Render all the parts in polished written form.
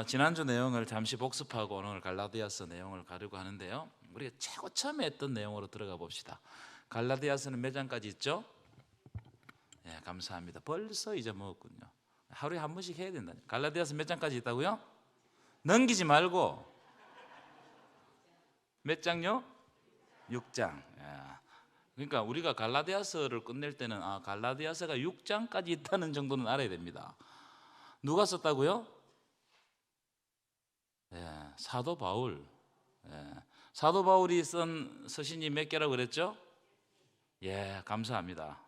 지난주 내용을 잠시 복습하고 오늘 갈라디아서 내용을 가려고 하는데요. 우리가 최고 처음에 했던 내용으로 들어가 봅시다. 갈라디아서는 몇 장까지 있죠? 예, 감사합니다. 벌써 잊어먹었군요. 하루에 한 번씩 해야 된다니. 갈라디아서 몇 장까지 있다고요? 넘기지 말고. 몇 장요? 6장. 예. 그러니까 우리가 갈라디아서를 끝낼 때는 갈라디아서가 6장까지 있다는 정도는 알아야 됩니다. 누가 썼다고요? 예, 사도 바울. 예, 사도 바울이 쓴 서신이 몇 개라고 그랬죠? 예, 감사합니다.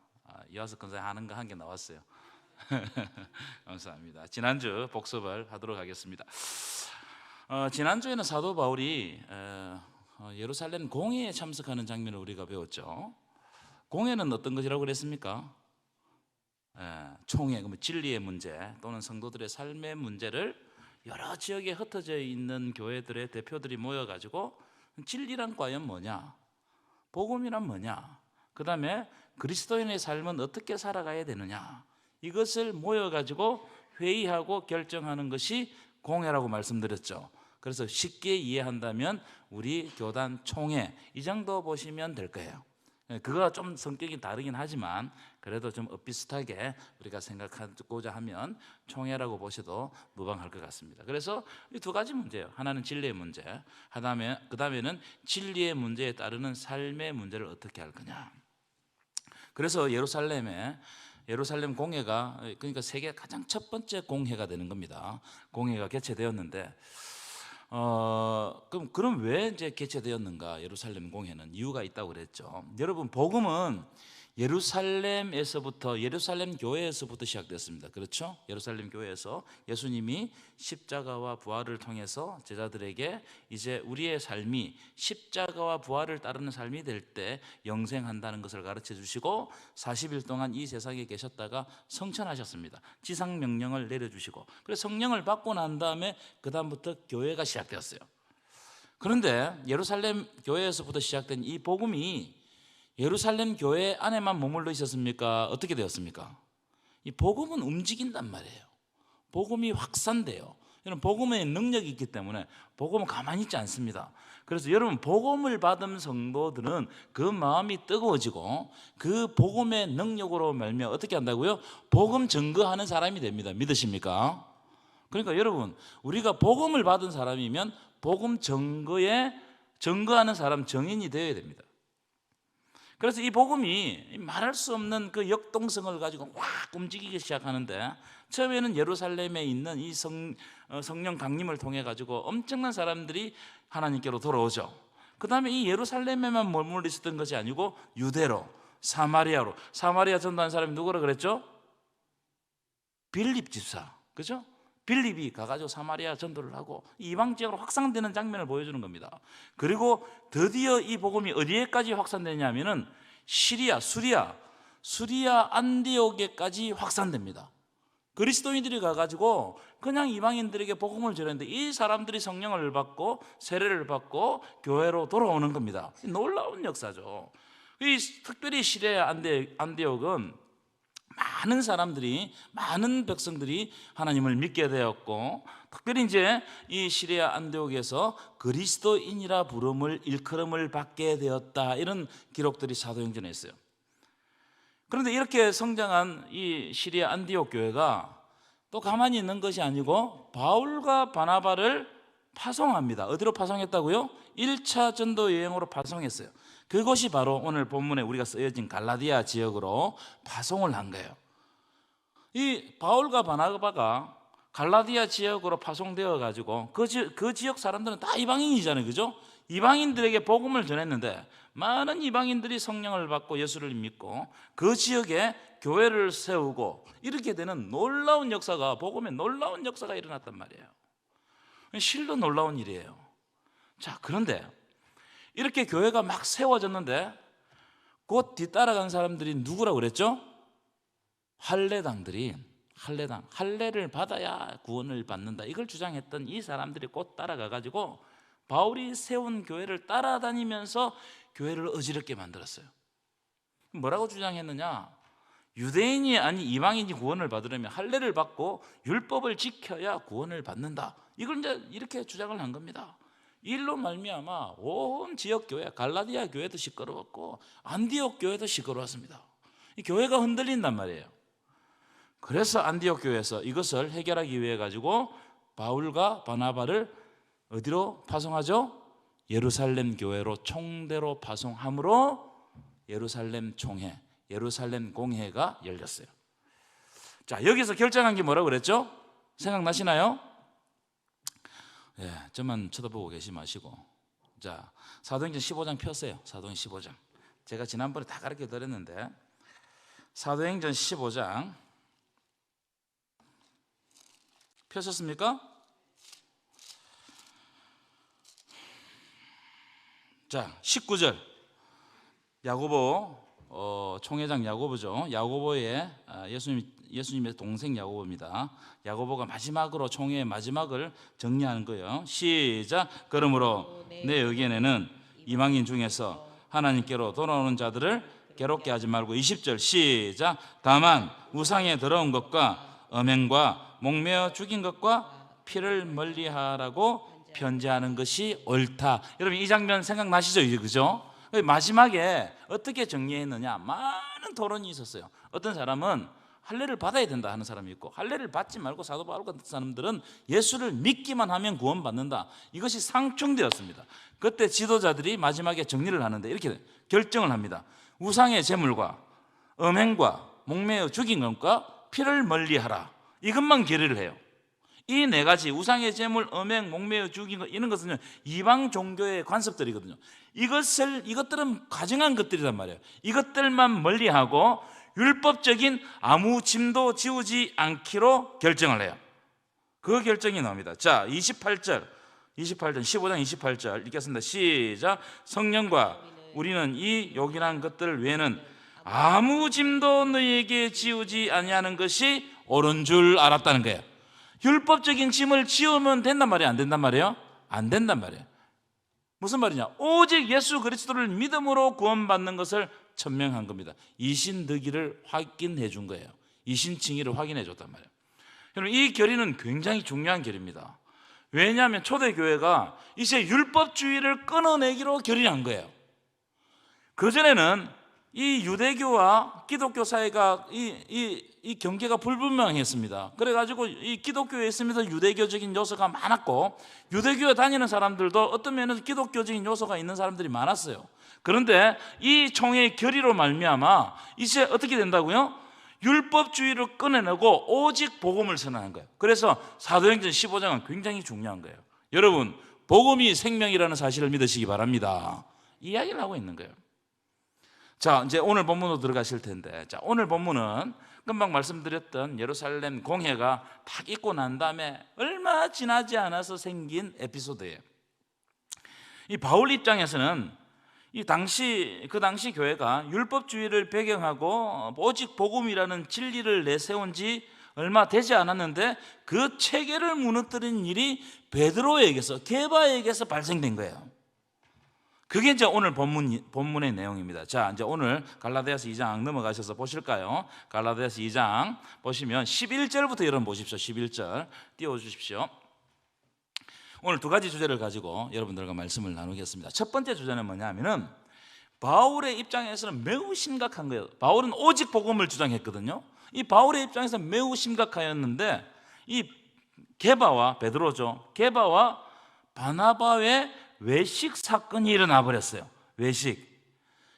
이화석 권사님 하는 거 한 개 나왔어요. 감사합니다. 지난주 복습을 하도록 하겠습니다. 지난주에는 사도 바울이 예루살렘 공회에 참석하는 장면을 우리가 배웠죠. 공회는 어떤 것이라고 그랬습니까? 총회, 진리의 문제 또는 성도들의 삶의 문제를 여러 지역에 흩어져 있는 교회들의 대표들이 모여가지고 진리란 과연 뭐냐? 복음이란 뭐냐? 그 다음에 그리스도인의 삶은 어떻게 살아가야 되느냐? 이것을 모여가지고 회의하고 결정하는 것이 공회라고 말씀드렸죠. 그래서 쉽게 이해한다면 우리 교단 총회 이 정도 보시면 될 거예요. 그거가 좀 성격이 다르긴 하지만 그래도 좀 비슷하게 우리가 생각하고자 하면 총회라고 보셔도 무방할 것 같습니다. 그래서 이 두 가지 문제예요. 하나는 진리의 문제, 그 다음에는 진리의 문제에 따르는 삶의 문제를 어떻게 할 거냐. 그래서 예루살렘 공회가 그러니까 세계 가장 첫 번째 공회가 되는 겁니다. 공회가 개최되었는데 그럼 왜 이제 개최되었는가? 예루살렘 공회는 이유가 있다고 그랬죠. 여러분, 복음은 예루살렘 교회에서부터 시작됐습니다. 그렇죠? 예루살렘 교회에서 예수님이 십자가와 부활을 통해서 제자들에게 이제 우리의 삶이 십자가와 부활을 따르는 삶이 될 때 영생한다는 것을 가르쳐 주시고 40일 동안 이 세상에 계셨다가 성천하셨습니다. 지상 명령을 내려주시고 그래서 성령을 받고 난 다음에 그 다음부터 교회가 시작되었어요. 그런데 예루살렘 교회에서부터 시작된 이 복음이 예루살렘 교회 안에만 머물러 있었습니까? 어떻게 되었습니까? 이 복음은 움직인단 말이에요. 복음이 확산돼요. 여러분, 복음의 능력이 있기 때문에 복음은 가만히 있지 않습니다. 그래서 여러분, 복음을 받은 성도들은 그 마음이 뜨거워지고 그 복음의 능력으로 말미암아 어떻게 한다고요? 복음 증거하는 사람이 됩니다. 믿으십니까? 그러니까 여러분, 우리가 복음을 받은 사람이면 복음 증거하는 사람, 증인이 되어야 됩니다. 그래서 이 복음이 말할 수 없는 그 역동성을 가지고 확 움직이기 시작하는데, 처음에는 예루살렘에 있는 이 성령 강림을 통해 가지고 엄청난 사람들이 하나님께로 돌아오죠. 그 다음에 이 예루살렘에만 머물러 있었던 것이 아니고 유대로, 사마리아 전도한 사람이 누구라 그랬죠? 빌립 집사, 그죠? 빌립이 가가지고 사마리아 전도를 하고 이방 지역으로 확산되는 장면을 보여주는 겁니다. 그리고 드디어 이 복음이 어디에까지 확산되냐면은 수리아 안디옥에까지 확산됩니다. 그리스도인들이 가가지고 그냥 이방인들에게 복음을 전했는데 이 사람들이 성령을 받고 세례를 받고 교회로 돌아오는 겁니다. 놀라운 역사죠. 특별히 시리아 안디옥은 많은 백성들이 하나님을 믿게 되었고, 특별히 이제 이 시리아 안디옥에서 그리스도인이라 부름을 일컬음을 받게 되었다, 이런 기록들이 사도행전에 있어요. 그런데 이렇게 성장한 이 시리아 안디옥 교회가 또 가만히 있는 것이 아니고 바울과 바나바를 파송합니다. 어디로 파송했다고요? 1차 전도 여행으로 파송했어요. 그것이 바로 오늘 본문에 우리가 쓰여진 갈라디아 지역으로 파송을 한 거예요. 이 바울과 바나바가 갈라디아 지역으로 파송되어 가지고 그 지역 사람들은 다 이방인이잖아요, 그죠? 이방인들에게 복음을 전했는데 많은 이방인들이 성령을 받고 예수를 믿고 그 지역에 교회를 세우고 이렇게 되는 놀라운 역사가, 복음의 놀라운 역사가 일어났단 말이에요. 실로 놀라운 일이에요. 자, 그런데 이렇게 교회가 막 세워졌는데 곧 뒤따라간 사람들이 누구라고 그랬죠? 할례를 받아야 구원을 받는다, 이걸 주장했던 이 사람들이 곧 따라가 가지고 바울이 세운 교회를 따라다니면서 교회를 어지럽게 만들었어요. 뭐라고 주장했느냐? 유대인이 아니 이방인이 구원을 받으려면 할례를 받고 율법을 지켜야 구원을 받는다. 이걸 이제 이렇게 주장을 한 겁니다. 일로 말미암아 온 지역 교회, 갈라디아 교회도 시끄러웠고 안디옥 교회도 시끄러웠습니다. 이 교회가 흔들린단 말이에요. 그래서 안디옥 교회에서 이것을 해결하기 위해 가지고 바울과 바나바를 어디로 파송하죠? 예루살렘 교회로 총대로 파송함으로 예루살렘 총회, 예루살렘 공회가 열렸어요. 자, 여기서 결정한 게 뭐라고 그랬죠? 생각나시나요? 예, 저만 쳐다보고 계시 마시고. 자, 사도행전 15장 폈어요. 사도행전 15장. 제가 지난번에 다 가르쳐 드렸는데 사도행전 15장 펴셨습니까? 자, 19절. 야고보 총회장 야고보죠. 야고보의 예수님의 동생 야고보입니다. 야고보가 마지막으로 총회의 마지막을 정리하는 거예요. 시작. 그러므로 내 의견에는 이방인 중에서 하나님께로 돌아오는 자들을 괴롭게 하지 말고 20절 시작. 다만 우상에 더러운 것과 음행과 목매어 죽인 것과 피를 멀리하라고 편지하는 것이 옳다. 여러분 이 장면 생각나시죠? 그죠? 마지막에 어떻게 정리했느냐, 많은 토론이 있었어요. 어떤 사람은 할례를 받아야 된다 하는 사람이 있고, 할례를 받지 말고 사도 바울 같은 사람들은 예수를 믿기만 하면 구원받는다. 이것이 상충되었습니다. 그때 지도자들이 마지막에 정리를 하는데 이렇게 결정을 합니다. 우상의 제물과 음행과 목매어 죽인 것과 피를 멀리하라. 이것만 결의를 해요. 이 네 가지, 우상의 제물, 음행, 목매어 죽인 것, 이런 것은 이방 종교의 관습들이거든요. 이것들은 가증한 것들이란 말이에요. 이것들만 멀리하고 율법적인 아무 짐도 지우지 않기로 결정을 해요. 그 결정이 나옵니다. 자, 15장 28절 읽겠습니다. 시작. 성령과 우리는 이 요긴한 것들 외에는 아무 짐도 너희에게 지우지 아니하는 것이 옳은 줄 알았다는 거예요. 율법적인 짐을 지우면 된단 말이에요? 안 된단 말이에요? 안 된단 말이에요. 무슨 말이냐? 오직 예수 그리스도를 믿음으로 구원받는 것을 천명한 겁니다. 이신득의를 확인해 준 거예요. 이신칭의를 확인해 줬단 말이에요. 여러분 이 결의는 굉장히 중요한 결의입니다. 왜냐하면 초대교회가 이제 율법주의를 끊어내기로 결의한 거예요. 그전에는 이 유대교와 기독교 사이가 이 경계가 불분명했습니다. 그래가지고 이 기독교에 있으면서 유대교적인 요소가 많았고, 유대교에 다니는 사람들도 어떤 면에서 기독교적인 요소가 있는 사람들이 많았어요. 그런데 이 총회의 결의로 말미암아 이제 어떻게 된다고요? 율법주의를 꺼내내고 오직 복음을 선언한 거예요. 그래서 사도행전 15장은 굉장히 중요한 거예요. 여러분, 복음이 생명이라는 사실을 믿으시기 바랍니다. 이야기를 하고 있는 거예요. 자, 이제 오늘 본문으로 들어가실 텐데, 자, 오늘 본문은 금방 말씀드렸던 예루살렘 공회가 딱 있고 난 다음에 얼마 지나지 않아서 생긴 에피소드예요. 이 바울 입장에서는 그 당시 교회가 율법주의를 배경하고 오직 복음이라는 진리를 내세운 지 얼마 되지 않았는데 그 체계를 무너뜨린 일이 베드로에게서, 게바에게서 발생된 거예요. 그게 이제 오늘 본문의 내용입니다. 자, 이제 오늘 갈라디아서 2장 넘어가셔서 보실까요? 갈라디아서 2장 보시면 11절부터 여러분 보십시오. 11절 띄워주십시오. 오늘 두 가지 주제를 가지고 여러분들과 말씀을 나누겠습니다. 첫 번째 주제는 뭐냐면은 바울의 입장에서는 매우 심각한 거예요. 바울은 오직 복음을 주장했거든요. 이 바울의 입장에서 매우 심각하였는데 이 게바와 베드로죠. 게바와 바나바의 외식 사건이 일어나 버렸어요. 외식.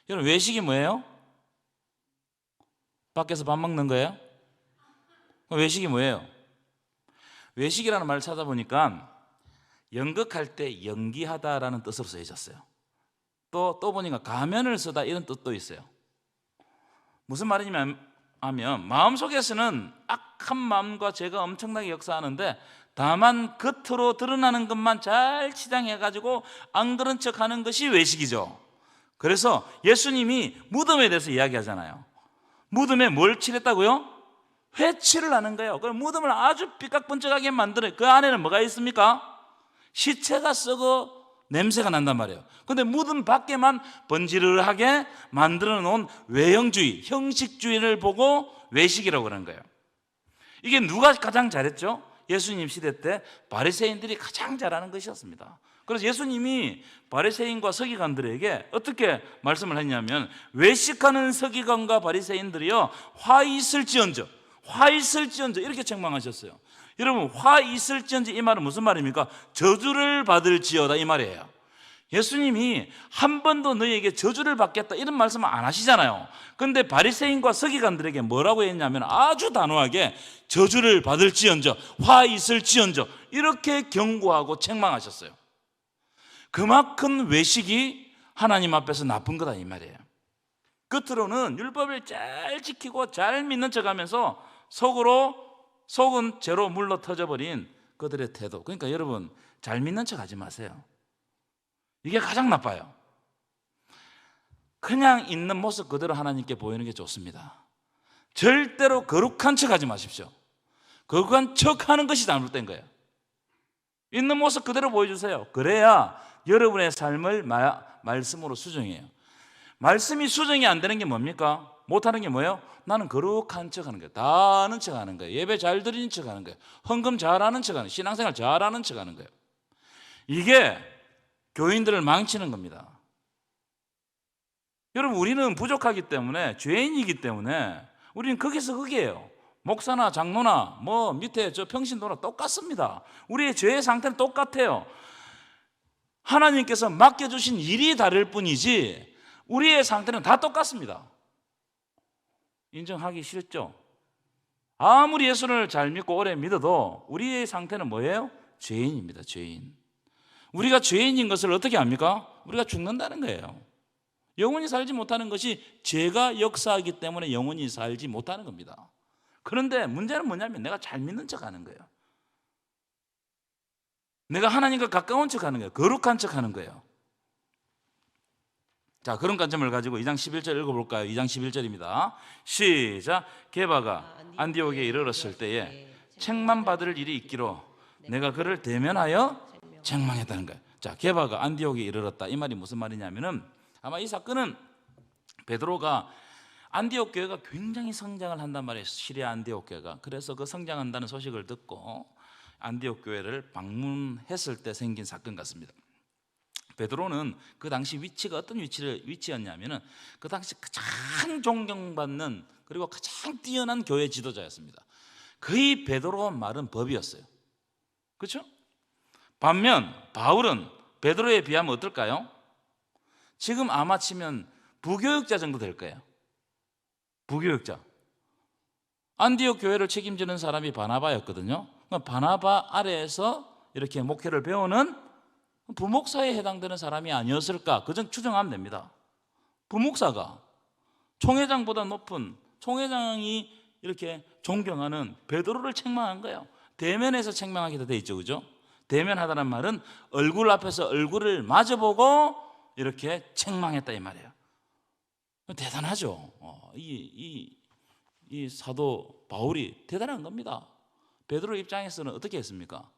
여러분 외식이 뭐예요? 밖에서 밥 먹는 거예요? 외식이 뭐예요? 외식이라는 말을 찾아보니까 연극할 때 연기하다라는 뜻으로 쓰여졌어요. 또 보니까 가면을 쓰다 이런 뜻도 있어요. 무슨 말이냐면 마음속에서는 악한 마음과 죄가 엄청나게 역사하는데 다만 겉으로 드러나는 것만 잘 치장해가지고 안 그런 척하는 것이 외식이죠. 그래서 예수님이 무덤에 대해서 이야기하잖아요. 무덤에 뭘 칠했다고요? 회칠을 하는 거예요. 그럼 무덤을 아주 삐깍번쩍하게 만들어요. 그 안에는 뭐가 있습니까? 시체가 썩어 냄새가 난단 말이에요. 근데 묻은 밖에만 번지르르하게 만들어 놓은 외형주의, 형식주의를 보고 외식이라고 그러는 거예요. 이게 누가 가장 잘했죠? 예수님 시대 때 바리새인들이 가장 잘하는 것이었습니다. 그래서 예수님이 바리새인과 서기관들에게 어떻게 말씀을 했냐면, 외식하는 서기관과 바리새인들이요, 화 있을지언정 이렇게 책망하셨어요. 여러분, 화 있을지언정 이 말은 무슨 말입니까? 저주를 받을지어다 이 말이에요. 예수님이 한 번도 너희에게 저주를 받겠다 이런 말씀을 안 하시잖아요. 그런데 바리새인과 서기관들에게 뭐라고 했냐면 아주 단호하게 저주를 받을지언정, 화 있을지언정 이렇게 경고하고 책망하셨어요. 그만큼 외식이 하나님 앞에서 나쁜 거다 이 말이에요. 겉으로는 율법을 잘 지키고 잘 믿는 척하면서 속은 죄로 물러 터져버린 그들의 태도. 그러니까 여러분, 잘 믿는 척 하지 마세요. 이게 가장 나빠요. 그냥 있는 모습 그대로 하나님께 보이는 게 좋습니다. 절대로 거룩한 척 하지 마십시오. 거룩한 척 하는 것이 잘못된 거예요. 있는 모습 그대로 보여주세요. 그래야 여러분의 삶을 말씀으로 수정해요. 말씀이 수정이 안 되는 게 뭡니까? 못하는 게 뭐예요? 나는 거룩한 척 하는 거예요. 다 아는 척 하는 거예요. 예배 잘 드리는 척 하는 거예요. 헌금 잘하는 척 하는 거예요. 신앙생활 잘하는 척 하는 거예요. 이게 교인들을 망치는 겁니다. 여러분, 우리는 부족하기 때문에, 죄인이기 때문에 우리는 거기서 흑이에요. 목사나 장로나 뭐 밑에 저 평신도나 똑같습니다. 우리의 죄의 상태는 똑같아요. 하나님께서 맡겨주신 일이 다를 뿐이지 우리의 상태는 다 똑같습니다. 인정하기 싫죠? 아무리 예수를 잘 믿고 오래 믿어도 우리의 상태는 뭐예요? 죄인입니다. 죄인. 우리가 죄인인 것을 어떻게 압니까? 우리가 죽는다는 거예요. 영원히 살지 못하는 것이 죄가 역사하기 때문에 영원히 살지 못하는 겁니다. 그런데 문제는 뭐냐면 내가 잘 믿는 척 하는 거예요. 내가 하나님과 가까운 척 하는 거예요. 거룩한 척 하는 거예요. 자, 그런 관점을 가지고 2장 11절 읽어볼까요? 2장 11절입니다. 시작. 게바가 안디옥에 이르렀을 때에 책망받을 일이 있기로 내가 그를 대면하여 책망했다는 거예요. 자, 게바가 안디옥에 이르렀다. 이 말이 무슨 말이냐면은 아마 이 사건은 베드로가 안디옥 교회가 굉장히 성장을 한단 말이에요. 시리아 안디옥 교회가. 그래서 그 성장한다는 소식을 듣고 안디옥 교회를 방문했을 때 생긴 사건 같습니다. 베드로는 그 당시 위치가 어떤 위치였냐면은 그 당시 가장 존경받는 그리고 가장 뛰어난 교회 지도자였습니다. 거의 베드로 말은 법이었어요. 그렇죠? 반면 바울은 베드로에 비하면 어떨까요? 지금 아마 치면 부교육자 정도 될 거예요. 부교육자. 안디옥 교회를 책임지는 사람이 바나바였거든요. 바나바 아래에서 이렇게 목회를 배우는 부목사에 해당되는 사람이 아니었을까? 그전 추정하면 됩니다. 부목사가 총회장보다 높은 총회장이 이렇게 존경하는 베드로를 책망한 거예요. 대면에서 책망하게 돼 있죠, 그죠? 대면하다는 말은 얼굴 앞에서 얼굴을 마주보고 이렇게 책망했다 이 말이에요. 대단하죠. 이 사도 바울이 대단한 겁니다. 베드로 입장에서는 어떻게 했습니까?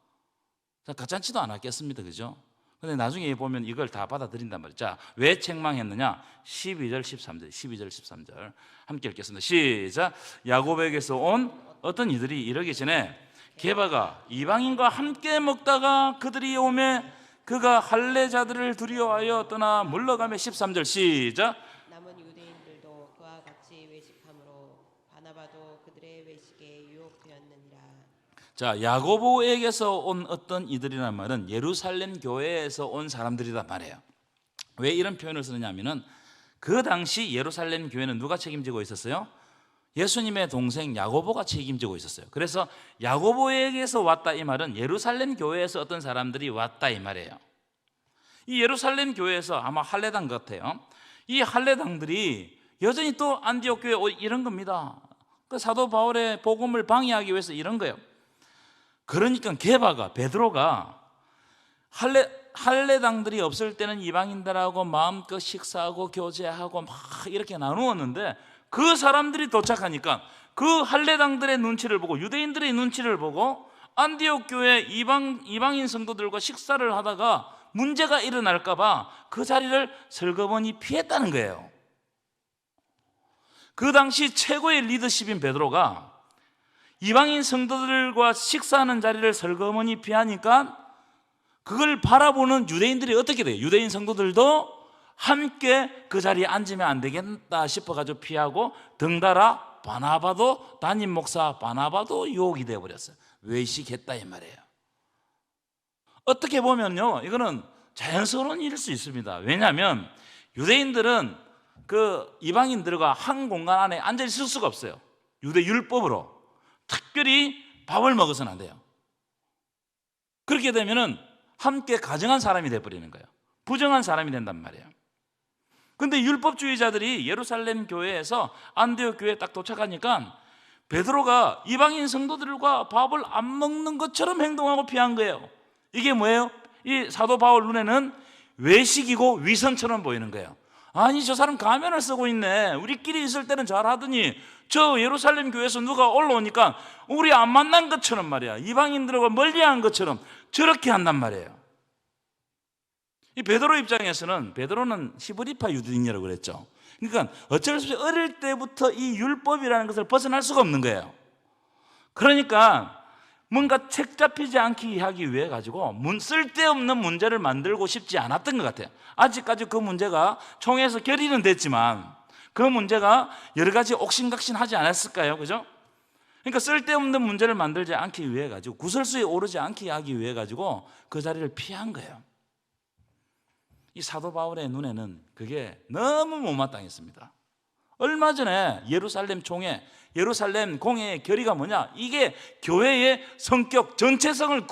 가짠치도 않았겠습니다, 그죠? 근데 나중에 보면 이걸 다 받아들인단 말이죠. 자, 왜 책망했느냐? 12절 13절 함께 읽겠습니다. 시작. 야곱에게서 온 어떤 이들이 이르기 전에 게바가 이방인과 함께 먹다가 그들이 오매 그가 할례자들을 두려워하여 떠나 물러가며 13절 시작. 남은 유대인들도 그와 같이 외식함으로 바나바도 그들의 외식에 유혹되었느니라. 자, 야고보에게서 온 어떤 이들이란 말은 예루살렘 교회에서 온 사람들이란 말이에요. 왜 이런 표현을 쓰느냐면은 그 당시 예루살렘 교회는 누가 책임지고 있었어요? 예수님의 동생 야고보가 책임지고 있었어요. 그래서 야고보에게서 왔다 이 말은 예루살렘 교회에서 어떤 사람들이 왔다 이 말이에요. 이 예루살렘 교회에서 아마 할례당 같아요. 이 할례당들이 여전히 또 안디옥 교회에 이런 겁니다. 그 사도 바울의 복음을 방해하기 위해서 이런 거예요. 그러니까 게바가 베드로가 할례당들이 없을 때는 이방인들하고 마음껏 식사하고 교제하고 막 이렇게 나누었는데 그 사람들이 도착하니까 그 할례당들의 눈치를 보고 유대인들의 눈치를 보고 안디옥 교회 이방인 성도들과 식사를 하다가 문제가 일어날까 봐 그 자리를 슬그머니 피했다는 거예요. 그 당시 최고의 리더십인 베드로가 이방인 성도들과 식사하는 자리를 슬그머니 피하니까 그걸 바라보는 유대인들이 어떻게 돼요? 유대인 성도들도 함께 그 자리에 앉으면 안 되겠다 싶어가지고 피하고 덩달아 바나바도, 담임 목사 바나바도 유혹이 되어버렸어요. 외식했다 이 말이에요. 어떻게 보면요, 이거는 자연스러운 일일 수 있습니다. 왜냐하면 유대인들은 그 이방인들과 한 공간 안에 앉아 있을 수가 없어요. 유대 율법으로 특별히 밥을 먹어서는 안 돼요. 그렇게 되면은 함께 가정한 사람이 돼버리는 거예요. 부정한 사람이 된단 말이에요. 근데 율법주의자들이 예루살렘 교회에서 안디옥 교회에 딱 도착하니까 베드로가 이방인 성도들과 밥을 안 먹는 것처럼 행동하고 피한 거예요. 이게 뭐예요? 이 사도 바울 눈에는 외식이고 위선처럼 보이는 거예요. 아니, 저 사람 가면을 쓰고 있네. 우리끼리 있을 때는 잘하더니 저 예루살렘 교회에서 누가 올라오니까 우리 안 만난 것처럼 말이야, 이방인들과 멀리한 것처럼 저렇게 한단 말이에요. 이 베드로 입장에서는, 베드로는 히브리파 유대인이라고 그랬죠. 그러니까 어쩔 수 없이 어릴 때부터 이 율법이라는 것을 벗어날 수가 없는 거예요. 그러니까 뭔가 책 잡히지 않게 하기 위해 가지고 쓸데없는 문제를 만들고 싶지 않았던 것 같아요. 아직까지 그 문제가 총회에서 결의는 됐지만 그 문제가 여러 가지 옥신각신하지 않았을까요? 그죠? 그러니까 쓸데없는 문제를 만들지 않기 위해 가지고, 구설수에 오르지 않게 하기 위해 가지고 그 자리를 피한 거예요. 이 사도 바울의 눈에는 그게 너무 못마땅했습니다. 얼마 전에 예루살렘 총회, 예루살렘 공회의 결의가 뭐냐? 이게 교회의 성격 전체성을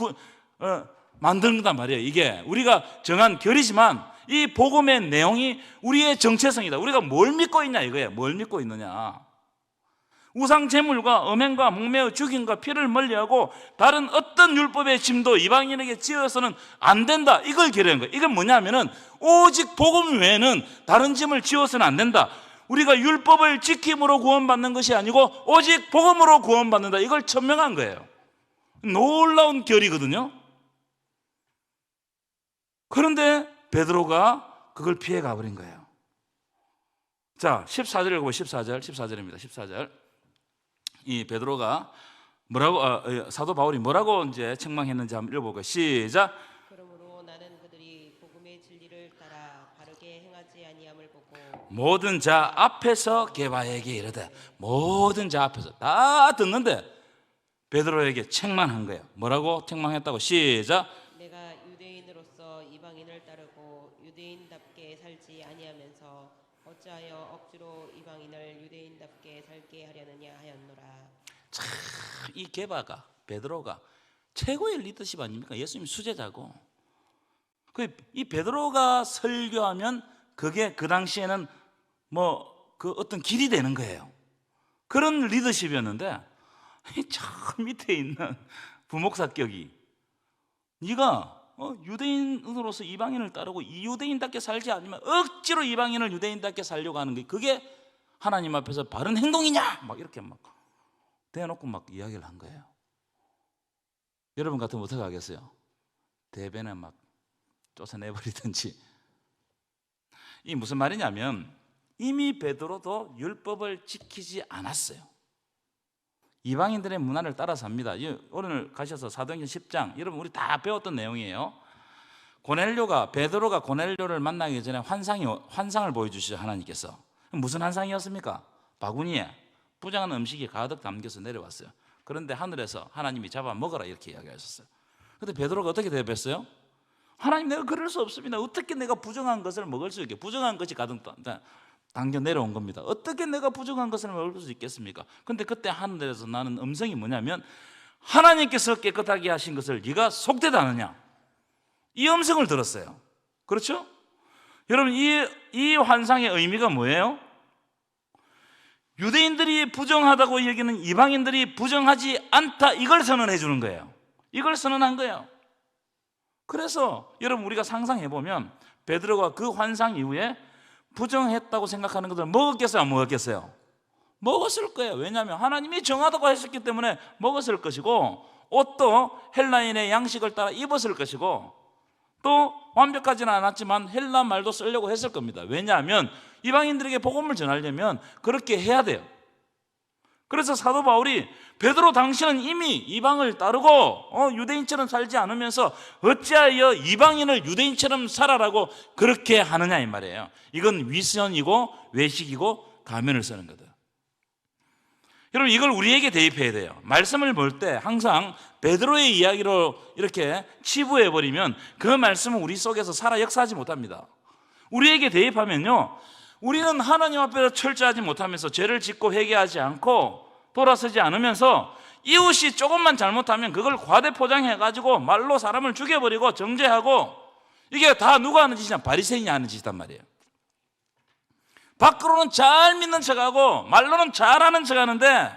만드는 거단 말이에요. 이게 우리가 정한 결의지만 이 복음의 내용이 우리의 정체성이다. 우리가 뭘 믿고 있냐 이거예요. 뭘 믿고 있느냐. 우상 제물과 음행과 목매어 죽임과 피를 멀리하고 다른 어떤 율법의 짐도 이방인에게 지어서는 안 된다. 이걸 결의한 거예요. 이건 뭐냐면은 오직 복음 외에는 다른 짐을 지어서는 안 된다. 우리가 율법을 지킴으로 구원받는 것이 아니고 오직 복음으로 구원받는다. 이걸 천명한 거예요. 놀라운 결의거든요. 그런데 베드로가 그걸 피해 가버린 거예요. 자, 14절 읽어보세요. 14절입니다. 14절. 이 베드로가 뭐라고, 사도 바울이 뭐라고 이제 책망했는지 한번 읽어볼까요? 시작. 그러므로 나는 그들이 복음의 진리를 따라 바르게 행하지 아니함을 보고 모든 자 앞에서 게바에게 이르되, 모든 자 앞에서 다 듣는데 베드로에게 책망한 거예요. 뭐라고 책망했다고? 시작. 내가 유대인으로서 이방인을 따르고 유대인답게 살지 아니하면서 어찌하여 억지로 이방인을 유대인답게 살게 하려느냐 하였노라. 참, 이 게바가, 베드로가 최고의 리더십 아닙니까? 예수님 수제자고. 이 베드로가 설교하면 그게 그 당시에는 뭐 그 어떤 길이 되는 거예요. 그런 리더십이었는데 저 밑에 있는 부목사격이 네가 유대인으로서 이방인을 따르고 유대인답게 살지 않으면 억지로 이방인을 유대인답게 살려고 하는 게 그게 하나님 앞에서 바른 행동이냐? 막 이렇게 막 대놓고 막 이야기를 한 거예요. 여러분 같으면 어떻게 하겠어요? 대변에 막 쫓아내버리든지. 이 무슨 말이냐면 이미 베드로도 율법을 지키지 않았어요. 이방인들의 문화를 따라 삽니다. 오늘 가셔서 사도행전 10장, 여러분 우리 다 배웠던 내용이에요. 베드로가 고넬료를 만나기 전에 환상을 보여주시죠. 하나님께서. 무슨 환상이었습니까? 바구니에 부정한 음식이 가득 담겨서 내려왔어요. 그런데 하늘에서 하나님이 잡아 먹어라 이렇게 이야기하셨어요. 그런데 베드로가 어떻게 대답했어요? 하나님, 내가 그럴 수 없습니다. 어떻게 내가 부정한 것을 먹을 수 있게? 부정한 것이 가득 당겨 내려온 겁니다. 어떻게 내가 부정한 것을 먹을 수 있겠습니까? 그런데 그때 하늘에서 나는 음성이 뭐냐면, 하나님께서 깨끗하게 하신 것을 네가 속되다 하느냐, 이 음성을 들었어요. 그렇죠? 여러분, 이 환상의 의미가 뭐예요? 유대인들이 부정하다고 여기는 이방인들이 부정하지 않다, 이걸 선언해 주는 거예요. 이걸 선언한 거예요. 그래서 여러분, 우리가 상상해 보면 베드로가 그 환상 이후에 부정했다고 생각하는 것들을 먹었겠어요, 안 먹었겠어요? 먹었을 거예요. 왜냐하면 하나님이 정하다고 했었기 때문에 먹었을 것이고, 옷도 헬라인의 양식을 따라 입었을 것이고, 또 완벽하지는 않았지만 헬라 말도 쓰려고 했을 겁니다. 왜냐하면 이방인들에게 복음을 전하려면 그렇게 해야 돼요. 그래서 사도 바울이 베드로 당신은 이미 이방을 따르고 유대인처럼 살지 않으면서 어찌하여 이방인을 유대인처럼 살아라고 그렇게 하느냐 이 말이에요. 이건 위선이고 외식이고 가면을 쓰는 거다. 여러분 이걸 우리에게 대입해야 돼요. 말씀을 볼 때 항상 베드로의 이야기로 이렇게 치부해버리면 그 말씀은 우리 속에서 살아 역사하지 못합니다. 우리에게 대입하면요, 우리는 하나님 앞에서 철저하지 못하면서 죄를 짓고 회개하지 않고 돌아서지 않으면서 이웃이 조금만 잘못하면 그걸 과대 포장해가지고 말로 사람을 죽여버리고 정죄하고, 이게 다 누가 하는 짓이냐? 바리새인이 하는 짓이단 말이에요. 밖으로는 잘 믿는 척하고 말로는 잘하는 척하는데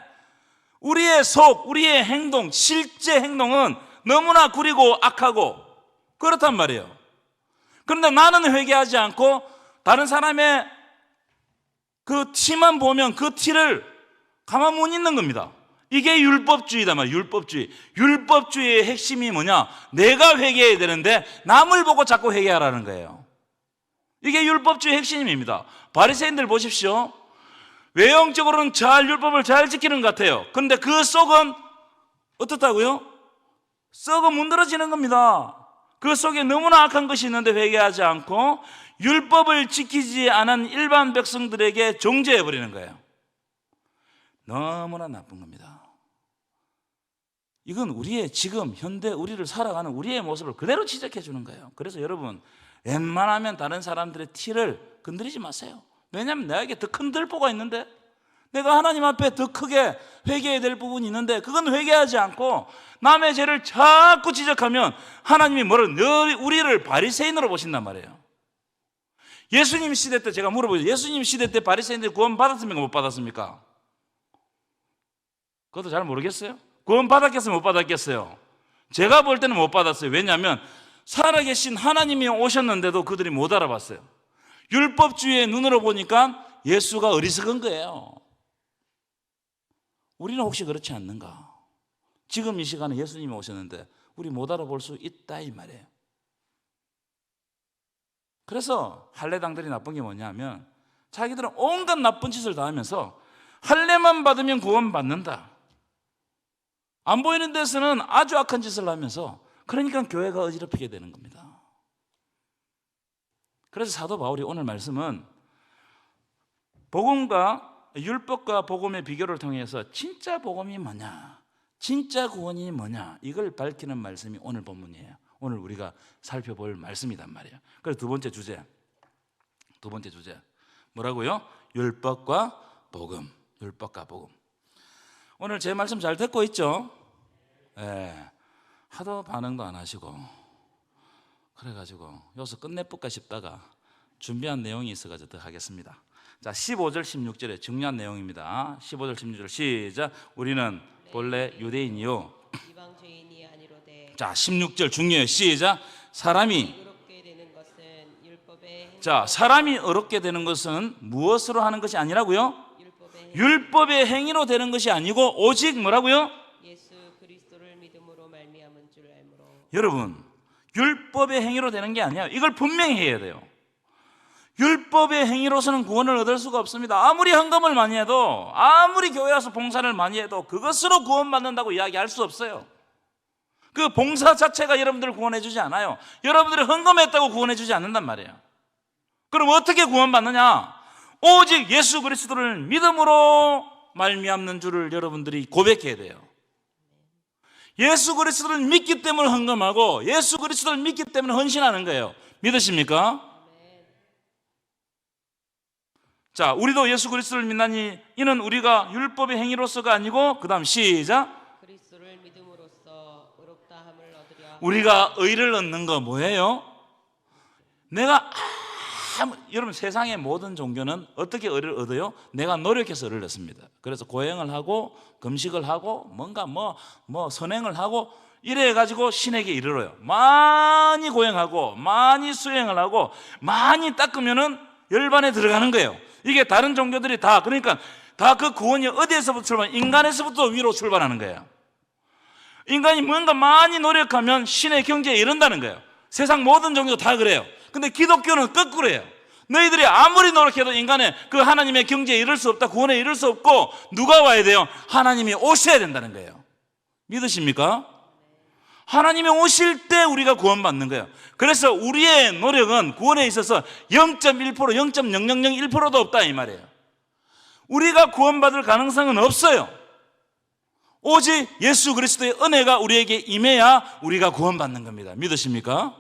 우리의 속, 우리의 행동, 실제 행동은 너무나 구리고 악하고 그렇단 말이에요. 그런데 나는 회개하지 않고 다른 사람의 그 티만 보면 그 티를 가만 못 있는 겁니다. 이게 율법주의다 말이에요. 율법주의. 율법주의의 핵심이 뭐냐? 내가 회개해야 되는데 남을 보고 자꾸 회개하라는 거예요. 이게 율법주의 핵심입니다. 바리새인들 보십시오. 외형적으로는 율법을 잘 지키는 것 같아요. 그런데 그 속은 어떻다고요? 썩어 문드러지는 겁니다. 그 속에 너무나 악한 것이 있는데 회개하지 않고 율법을 지키지 않은 일반 백성들에게 정죄해버리는 거예요. 너무나 나쁜 겁니다. 이건 우리의 지금 현대 우리를 살아가는 우리의 모습을 그대로 지적해 주는 거예요. 그래서 여러분 웬만하면 다른 사람들의 티를 건드리지 마세요. 왜냐하면 내게 더 큰 들보가 있는데, 내가 하나님 앞에 더 크게 회개해야 될 부분이 있는데 그건 회개하지 않고 남의 죄를 자꾸 지적하면 하나님이 우리를 바리새인으로 보신단 말이에요. 예수님 시대 때 제가 물어보죠. 예수님 시대 때 바리새인들이 구원 받았습니까? 못 받았습니까? 그것도 잘 모르겠어요. 구원 받았겠어요? 못 받았겠어요? 제가 볼 때는 못 받았어요. 왜냐하면 살아계신 하나님이 오셨는데도 그들이 못 알아봤어요. 율법주의의 눈으로 보니까 예수가 어리석은 거예요. 우리는 혹시 그렇지 않는가? 지금 이 시간에 예수님이 오셨는데 우리 못 알아볼 수 있다 이 말이에요. 그래서 할례당들이 나쁜 게 뭐냐면 자기들은 온갖 나쁜 짓을 다 하면서 할례만 받으면 구원받는다, 안 보이는 데서는 아주 악한 짓을 하면서, 그러니까 교회가 어지럽히게 되는 겁니다. 그래서 사도 바울이 오늘 말씀은 복음과 율법과 복음의 비교를 통해서 진짜 복음이 뭐냐, 진짜 구원이 뭐냐, 이걸 밝히는 말씀이 오늘 본문이에요. 오늘 우리가 살펴볼 말씀이란 말이에요. 그래서 두 번째 주제 뭐라고요? 율법과 복음. 율법과 복음. 오늘 제 말씀 잘 듣고 있죠? 네. 하도 반응도 안 하시고 그래가지고 여기서 끝내볼까 싶다가 준비한 내용이 있어가지고 더 하겠습니다. 자, 15절 16절에 중요한 내용입니다. 15절 16절 시작. 우리는 본래 유대인이요 이방 죄인이 아니로되. 자, 16절 중요해요. 시작. 사람이 어렵게 되는 것은 무엇으로 하는 것이 아니라고요? 율법의 행위로 되는 것이 아니고 오직 뭐라고요? 예수 그리스도를 믿음으로 말미암은 줄 알므로. 여러분, 율법의 행위로 되는 게 아니에요. 이걸 분명히 해야 돼요. 율법의 행위로서는 구원을 얻을 수가 없습니다. 아무리 헌금을 많이 해도, 아무리 교회 와서 봉사를 많이 해도 그것으로 구원받는다고 이야기할 수 없어요. 그 봉사 자체가 여러분들을 구원해 주지 않아요. 여러분들이 헌금했다고 구원해 주지 않는단 말이에요. 그럼 어떻게 구원받느냐? 오직 예수 그리스도를 믿음으로 말미암는 줄을 여러분들이 고백해야 돼요. 예수 그리스도를 믿기 때문에 헌금하고 예수 그리스도를 믿기 때문에 헌신하는 거예요. 믿으십니까? 자, 우리도 예수 그리스도를 믿나니 이는 우리가 율법의 행위로서가 아니고, 그 다음 시작. 그리스도를 믿음으로써 의롭다함을 얻으려. 우리가 의를 얻는 거 뭐예요? 내가 여러분 세상의 모든 종교는 어떻게 의를 얻어요? 내가 노력해서 의를 얻습니다. 그래서 고행을 하고 금식을 하고 뭔가 뭐 선행을 하고 이래 가지고 신에게 이르러요. 많이 고행하고 많이 수행을 하고 많이 닦으면은 열반에 들어가는 거예요. 이게 다른 종교들이 다, 그러니까 다 그 구원이 어디에서부터 출발? 인간에서부터 위로 출발하는 거예요. 인간이 뭔가 많이 노력하면 신의 경지에 이른다는 거예요. 세상 모든 종교도 다 그래요. 근데 기독교는 거꾸로예요. 너희들이 아무리 노력해도 인간의 그 하나님의 경지에 이를 수 없다, 구원에 이를 수 없고 누가 와야 돼요? 하나님이 오셔야 된다는 거예요. 믿으십니까? 하나님이 오실 때 우리가 구원받는 거예요. 그래서 우리의 노력은 구원에 있어서 0.1%, 0.0001%도 없다 이 말이에요. 우리가 구원받을 가능성은 없어요. 오직 예수 그리스도의 은혜가 우리에게 임해야 우리가 구원받는 겁니다. 믿으십니까?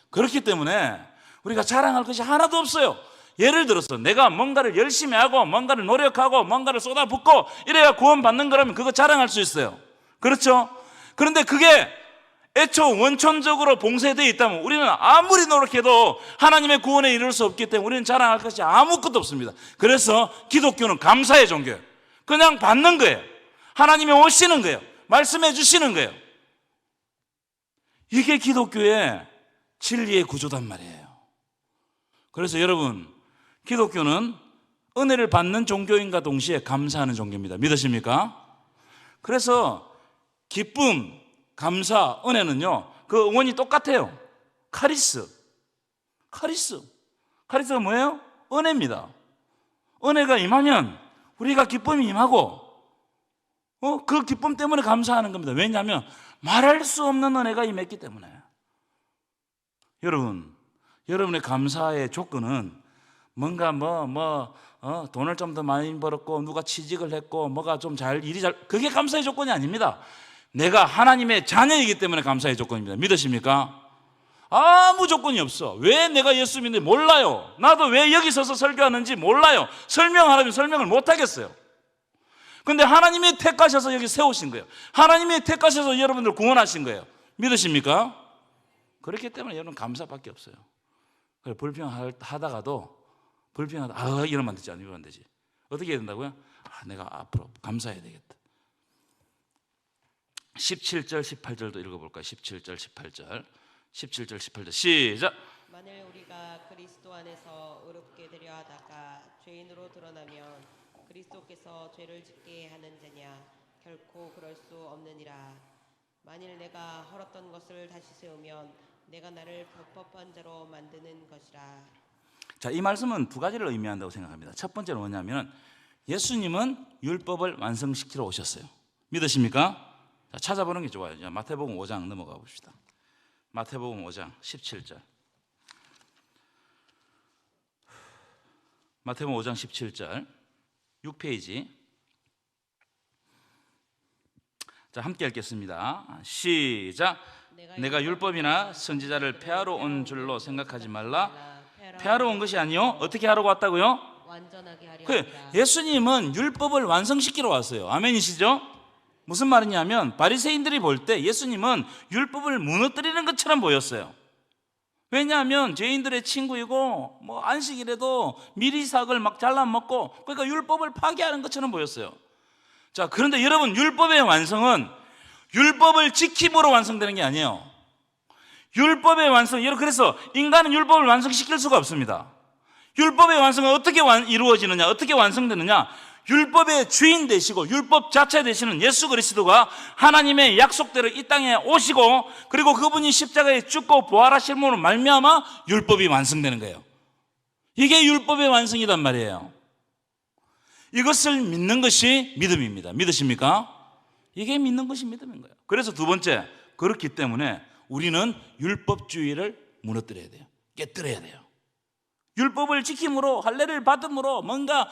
그렇기 때문에 우리가 자랑할 것이 하나도 없어요. 예를 들어서 내가 뭔가를 열심히 하고 뭔가를 노력하고 뭔가를 쏟아붓고 이래야 구원받는 거라면 그거 자랑할 수 있어요. 그렇죠? 그런데 그게 애초 원천적으로 봉쇄되어 있다면 우리는 아무리 노력해도 하나님의 구원에 이를 수 없기 때문에 우리는 자랑할 것이 아무것도 없습니다. 그래서 기독교는 감사의 종교예요. 그냥 받는 거예요. 하나님이 오시는 거예요. 말씀해 주시는 거예요. 이게 기독교의 진리의 구조단 말이에요. 그래서 여러분, 기독교는 은혜를 받는 종교인과 동시에 감사하는 종교입니다. 믿으십니까? 그래서 기쁨, 감사, 은혜는요, 그 원이 똑같아요. 카리스가 뭐예요? 은혜입니다. 은혜가 임하면 우리가 기쁨이 임하고 그 기쁨 때문에 감사하는 겁니다. 왜냐하면 말할 수 없는 은혜가 임했기 때문에. 여러분, 여러분의 감사의 조건은 뭔가 돈을 좀 더 많이 벌었고 누가 취직을 했고 뭐가 좀 일이 잘, 그게 감사의 조건이 아닙니다. 내가 하나님의 자녀이기 때문에 감사의 조건입니다. 믿으십니까? 아무 조건이 없어. 왜 내가 예수 믿는지 몰라요. 나도 왜 여기 서서 설교하는지 몰라요. 설명하라면 설명을 못 하겠어요. 근데 하나님이 택하셔서 여기 세우신 거예요. 하나님이 택하셔서 여러분들 구원하신 거예요. 믿으십니까? 그렇기 때문에 여러분 감사밖에 없어요. 불평하다가도 이러면 안 되지, 이러면 안 되지. 어떻게 해야 된다고요? 내가 앞으로 감사해야 되겠다. 17절, 18절도 읽어볼까요? 17절, 18절 시작. 만일 우리가 그리스도 안에서 의롭게 되려 하다가 죄인으로 드러나면 그리스도께서 죄를 짓게 하는 자냐? 결코 그럴 수 없느니라. 만일 내가 헐었던 것을 다시 세우면 내가 나를 불법한 자로 만드는 것이라. 자, 이 말씀은 두 가지를 의미한다고 생각합니다. 첫 번째는 뭐냐면 예수님은 율법을 완성시키러 오셨어요. 믿으십니까? 자, 찾아보는 게 좋아요. 자, 마태복음 5장 넘어가 봅시다. 마태복음 5장 17절. 마태복음 5장 17절 6페이지. 자, 함께 읽겠습니다. 시작. 내가 율법이나 선지자를 폐하러 온 줄로 생각하지 말라. 폐하러 온 것이 아니요, 어떻게 하러 왔다고요? 완전하게 하려 그 예수님은 율법을 완성시키러 왔어요. 아멘이시죠? 무슨 말이냐면 바리새인들이 볼 때 예수님은 율법을 무너뜨리는 것처럼 보였어요. 왜냐하면 죄인들의 친구이고 안식일에도 미리삭을 막 잘라 먹고, 그러니까 율법을 파괴하는 것처럼 보였어요. 자, 그런데 여러분, 율법의 완성은 율법을 지킴으로 완성되는 게 아니에요. 율법의 완성, 그래서 인간은 율법을 완성시킬 수가 없습니다. 율법의 완성은 어떻게 이루어지느냐, 어떻게 완성되느냐? 율법의 주인 되시고 율법 자체 되시는 예수 그리스도가 하나님의 약속대로 이 땅에 오시고, 그리고 그분이 십자가에 죽고 부활하심으로 말미암아 율법이 완성되는 거예요. 이게 율법의 완성이란 말이에요. 이것을 믿는 것이 믿음입니다. 믿으십니까? 이게 믿는 것이 믿음인 거예요. 그래서 두 번째, 그렇기 때문에 우리는 율법주의를 무너뜨려야 돼요. 깨뜨려야 돼요. 율법을 지킴으로, 할례를 받음으로, 뭔가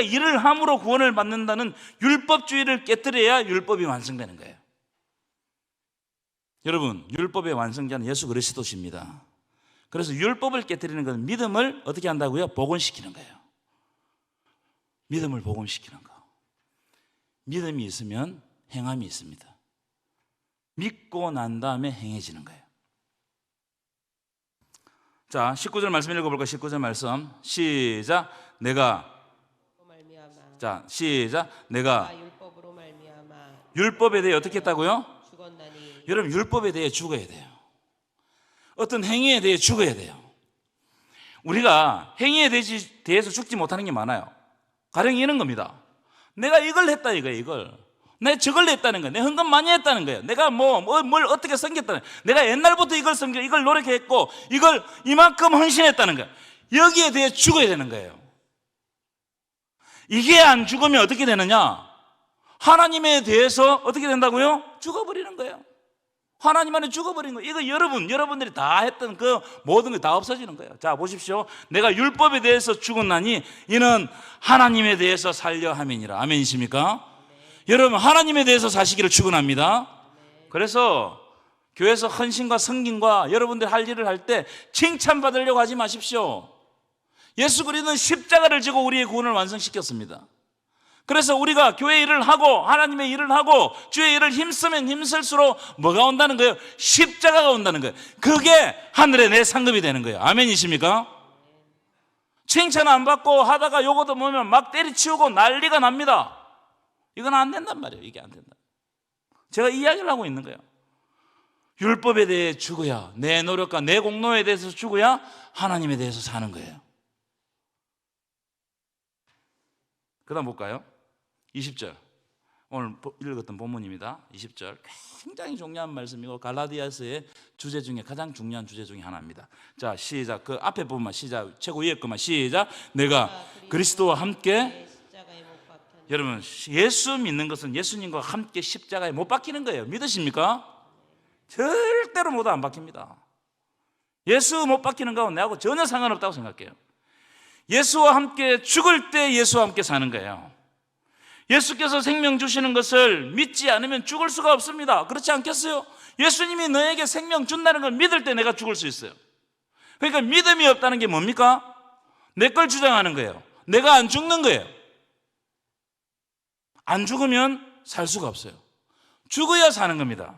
일을 함으로 구원을 받는다는 율법주의를 깨뜨려야 율법이 완성되는 거예요. 여러분, 율법의 완성자는 예수 그리스도십니다. 그래서 율법을 깨뜨리는 것은 믿음을 어떻게 한다고요? 복원시키는 거예요. 믿음을 복원시키는 거. 믿음이 있으면 행함이 있습니다. 믿고 난 다음에 행해지는 거예요. 자, 19절 말씀 읽어볼까요? 19절 말씀 시작. 내가 율법으로 말미암아 율법에 대해 어떻게 했다고요? 죽었나니. 여러분, 율법에 대해 죽어야 돼요. 어떤 행위에 대해 죽어야 돼요. 우리가 행위에 대해서 죽지 못하는 게 많아요. 가령 이런 겁니다. 내가 이걸 했다 이거예요. 이걸 내 저걸 냈다는 거예요. 내 헌금 많이 했다는 거예요. 내가 뭘 어떻게 섬겼다는 거예요. 내가 옛날부터 이걸 섬겨, 이걸 노력했고, 이걸 이만큼 헌신했다는 거예요. 여기에 대해 죽어야 되는 거예요. 이게 안 죽으면 어떻게 되느냐? 하나님에 대해서 어떻게 된다고요? 죽어버리는 거예요. 하나님 안에 죽어버린 거예요. 이거 여러분들이 다 했던 그 모든 게 다 없어지는 거예요. 자, 보십시오. 내가 율법에 대해서 죽었나니 이는 하나님에 대해서 살려 함이니라. 아멘이십니까? 여러분, 하나님에 대해서 사시기를 축원합니다. 그래서 교회에서 헌신과 성김과 여러분들 할 일을 할 때 칭찬받으려고 하지 마십시오. 예수 그리스도는 십자가를 지고 우리의 구원을 완성시켰습니다. 그래서 우리가 교회 일을 하고 하나님의 일을 하고 주의 일을 힘쓰면 힘쓸수록 뭐가 온다는 거예요? 십자가가 온다는 거예요. 그게 하늘의 내 상급이 되는 거예요. 아멘이십니까? 칭찬 안 받고 하다가 요것도 보면 막 때리치우고 난리가 납니다. 이건 안 된단 말이에요. 이게 안 된다. 제가 이야기를 하고 있는 거예요. 율법에 대해 죽어야, 내 노력과 내 공로에 대해서 죽어야 하나님에 대해서 사는 거예요. 그 다음 볼까요? 20절, 오늘 읽었던 본문입니다. 20절, 굉장히 중요한 말씀이고 갈라디아서의 주제 중에 가장 중요한 주제 중에 하나입니다. 자, 시작. 그 앞에 부분만 시작, 최고 위에 것만 시작. 내가 그리스도와 함께, 여러분, 예수 믿는 것은 예수님과 함께 십자가에 못 박히는 거예요. 믿으십니까? 절대로 모두 안 박힙니다. 예수 못 박히는 거하고 내하고 전혀 상관없다고 생각해요. 예수와 함께 죽을 때 예수와 함께 사는 거예요. 예수께서 생명 주시는 것을 믿지 않으면 죽을 수가 없습니다. 그렇지 않겠어요? 예수님이 너에게 생명 준다는 걸 믿을 때 내가 죽을 수 있어요. 그러니까 믿음이 없다는 게 뭡니까? 내 걸 주장하는 거예요. 내가 안 죽는 거예요. 안 죽으면 살 수가 없어요. 죽어야 사는 겁니다.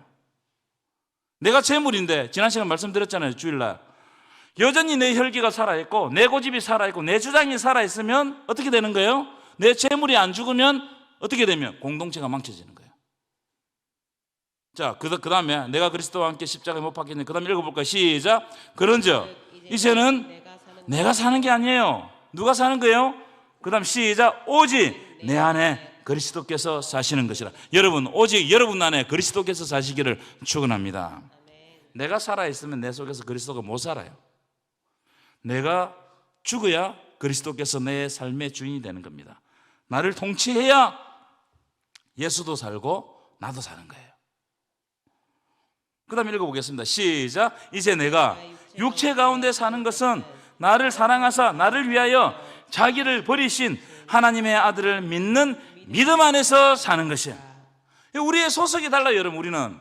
내가 재물인데 지난 시간 말씀드렸잖아요. 주일날 여전히 내 혈기가 살아있고 내 고집이 살아있고 내 주장이 살아있으면 어떻게 되는 거예요? 내 재물이 안 죽으면 어떻게 되면 공동체가 망쳐지는 거예요. 자, 그 다음에 내가 그리스도와 함께 십자가에 못 박혔네. 그 다음에 읽어볼까요? 시작. 그런즉 이제는 내가 사는 게 아니에요. 누가 사는 거예요? 그 다음 시작. 오직 내 안에 그리스도께서 사시는 것이라. 여러분, 오직 여러분 안에 그리스도께서 사시기를 축원합니다. 내가 살아있으면 내 속에서 그리스도가 못 살아요. 내가 죽어야 그리스도께서 내 삶의 주인이 되는 겁니다. 나를 통치해야 예수도 살고 나도 사는 거예요. 그 다음에 읽어보겠습니다. 시작. 이제 내가 육체 가운데 사는 것은 나를 사랑하사 나를 위하여 자기를 버리신 하나님의 아들을 믿는 믿음 안에서 사는 것이에요. 우리의 소속이 달라요. 여러분, 우리는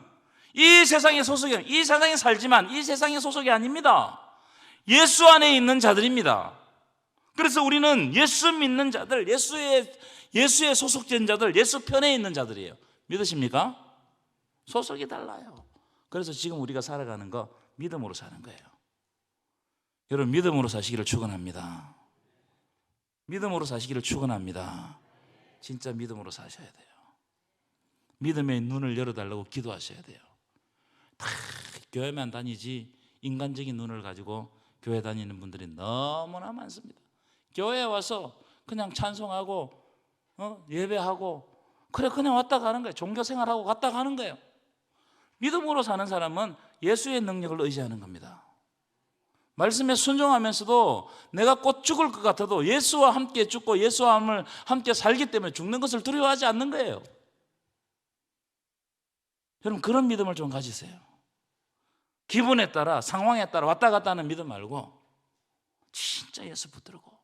이 세상의 소속이, 이 세상에 살지만 이 세상의 소속이 아닙니다. 예수 안에 있는 자들입니다. 그래서 우리는 예수 믿는 자들, 예수의 소속된 자들, 예수 편에 있는 자들이에요. 믿으십니까? 소속이 달라요. 그래서 지금 우리가 살아가는 거 믿음으로 사는 거예요. 여러분, 믿음으로 사시기를 축원합니다. 믿음으로 사시기를 축원합니다. 진짜 믿음으로 사셔야 돼요. 믿음의 눈을 열어달라고 기도하셔야 돼요. 다 교회만 다니지 인간적인 눈을 가지고 교회 다니는 분들이 너무나 많습니다. 교회에 와서 그냥 찬송하고 예배하고 그냥 왔다 가는 거예요. 종교생활하고 갔다 가는 거예요. 믿음으로 사는 사람은 예수의 능력을 의지하는 겁니다. 말씀에 순종하면서도 내가 곧 죽을 것 같아도 예수와 함께 죽고 예수와 함께 살기 때문에 죽는 것을 두려워하지 않는 거예요. 여러분, 그런 믿음을 좀 가지세요. 기분에 따라 상황에 따라 왔다 갔다 하는 믿음 말고 진짜 예수 붙들고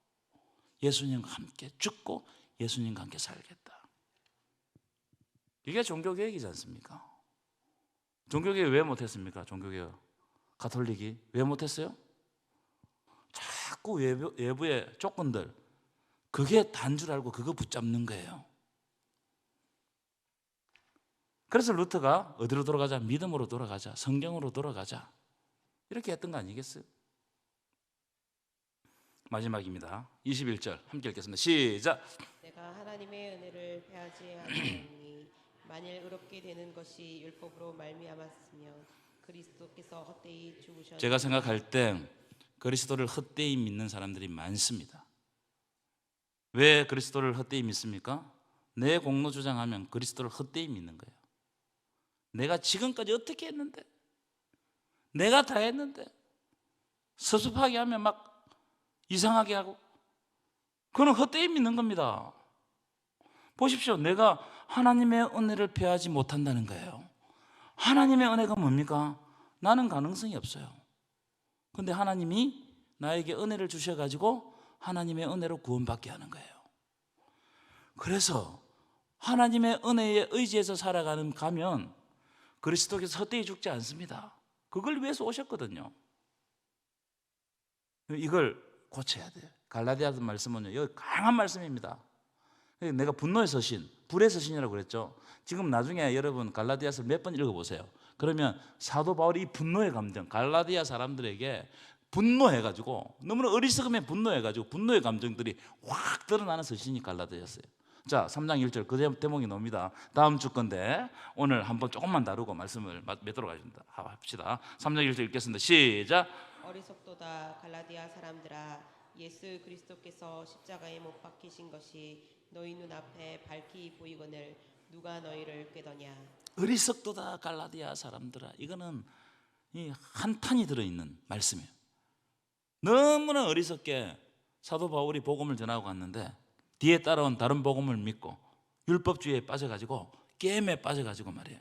예수님과 함께 죽고 예수님과 함께 살겠다. 이게 종교개혁이지 않습니까? 종교개혁 왜 못했습니까? 종교개혁 가톨릭이 왜 못했어요? 자꾸 외부의 조건들, 그게 단 줄 알고 그거 붙잡는 거예요. 그래서 루터가 어디로 돌아가자? 믿음으로 돌아가자, 성경으로 돌아가자, 이렇게 했던 거 아니겠어요? 마지막입니다. 21절 함께 읽겠습니다. 시작. 내가 하나님의 은혜를 패하지 아니하니 만일 의롭게 되는 것이 율법으로 말미암았으면 그리스도께서 헛되이 죽으셨. 제가 생각할 때 그리스도를 헛되이 믿는 사람들이 많습니다. 왜 그리스도를 헛되이 믿습니까? 내 공로 주장하면 그리스도를 헛되이 믿는 거예요. 내가 지금까지 어떻게 했는데, 내가 다 했는데, 섭섭하게 하면 막 이상하게 하고, 그건 헛되이 믿는 겁니다. 보십시오. 내가 하나님의 은혜를 표하지 못한다는 거예요. 하나님의 은혜가 뭡니까? 나는 가능성이 없어요. 근데 하나님이 나에게 은혜를 주셔가지고 하나님의 은혜로 구원받게 하는 거예요. 그래서 하나님의 은혜에 의지해서 가면 그리스도께서 헛되이 죽지 않습니다. 그걸 위해서 오셨거든요. 이걸 고쳐야 돼요. 갈라디아서 말씀은요, 여기 강한 말씀입니다. 내가 분노의 서신, 불의 서신이라고 그랬죠. 지금 나중에 여러분 갈라디아서 몇 번 읽어보세요. 그러면 사도 바울이 이 분노의 감정, 갈라디아 사람들에게 분노해가지고, 너무나 어리석음에 분노해가지고 분노의 감정들이 확 드러나는 서신이 갈라디아서예요. 자, 3장 1절 그 대목이 나옵니다. 다음 주 건데 오늘 한번 조금만 다루고 말씀을 맺도록 합시다. 3장 1절 읽겠습니다. 시작. 어리석도다 갈라디아 사람들아, 예수 그리스도께서 십자가에 못 박히신 것이 너희 눈앞에 밝히 보이거늘 누가 너희를 꾀더냐. 어리석도다 갈라디아 사람들아. 이거는 이 한탄이 들어있는 말씀이에요. 너무나 어리석게 사도 바울이 복음을 전하고 갔는데 뒤에 따라온 다른 복음을 믿고 율법주의에 빠져가지고 게임에 빠져가지고 말이에요.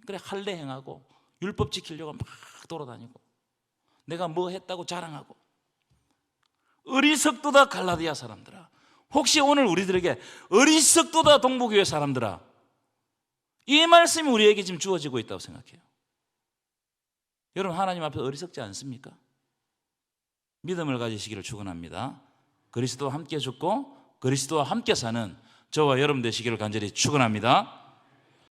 그래 할례 행하고 율법 지키려고 막 돌아다니고 내가 뭐 했다고 자랑하고. 어리석도다 갈라디아 사람들아. 혹시 오늘 우리들에게 어리석도다 동부교회 사람들아, 이 말씀이 우리에게 지금 주어지고 있다고 생각해요. 여러분 하나님 앞에 어리석지 않습니까? 믿음을 가지시기를 축원합니다. 그리스도와 함께 죽고 그리스도와 함께 사는 저와 여러분 되시기를 간절히 축원합니다.